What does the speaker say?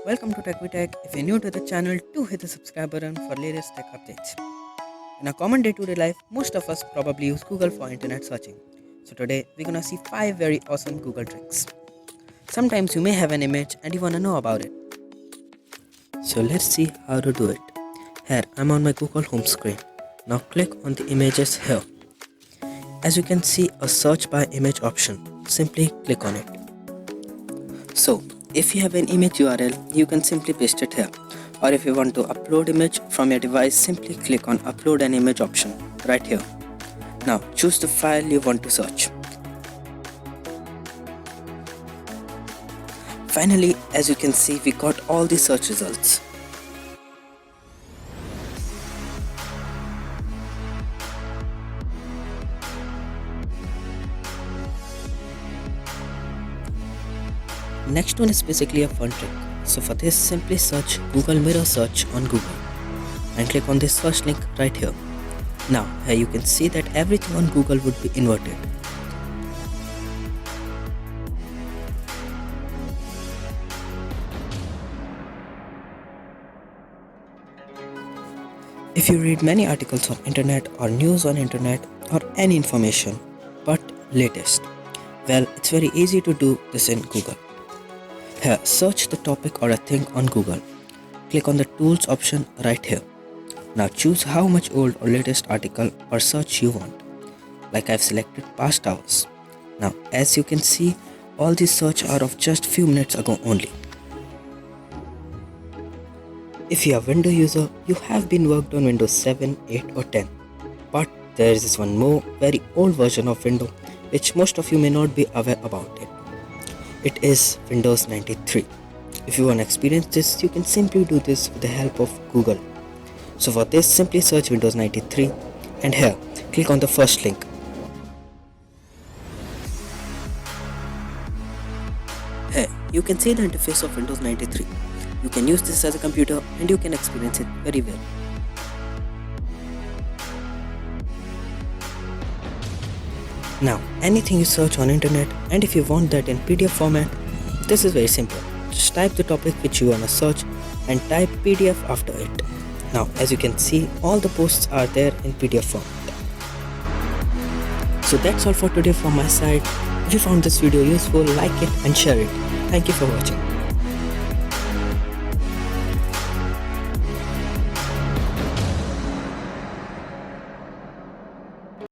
Welcome to TechVitech. If you're new to the channel, do hit the subscribe button for latest tech updates. In a common day-to-day life, most of us probably use Google for internet searching. So today, we're gonna see 5 very awesome Google tricks. Sometimes you may have an image and you wanna know about it. So let's see how to do it. Here, I'm on my Google home screen. Now click on the images here. As you can see a search by image option. Simply click on it. So, if you have an image URL, you can simply paste it here. Or if you want to upload image from your device, simply click on upload an image option right here. Now choose the file you want to search. Finally, as you can see, we got all the search results. Next one is basically a fun trick. So for this, simply search Google Mirror Search on Google and click on this first link right here. Now here you can see that everything on Google would be inverted. If you read many articles on internet or news on internet or any information but latest, well, it's very easy to do this in Google. Here, search the topic or a thing on Google. Click on the tools option right here. Now choose how much old or latest article or search you want. Like I've selected past hours. Now as you can see, all these search are of just few minutes ago only. If you are Windows user, you have been worked on Windows 7, 8 or 10. But there is this one more very old version of Windows which most of you may not be aware about it. It is Windows 93. If you want to experience this, you can simply do this with the help of Google. So for this, simply search Windows 93 and here, click on the first link. Here, you can see the interface of Windows 93. You can use this as a computer and you can experience it very well. Now, anything you search on internet, and if you want that in PDF format, this is very simple. Just type the topic which you wanna search and type PDF after it. Now, as you can see, all the posts are there in PDF format. So that's all for today from my side. If you found this video useful, like it and share it. Thank you for watching.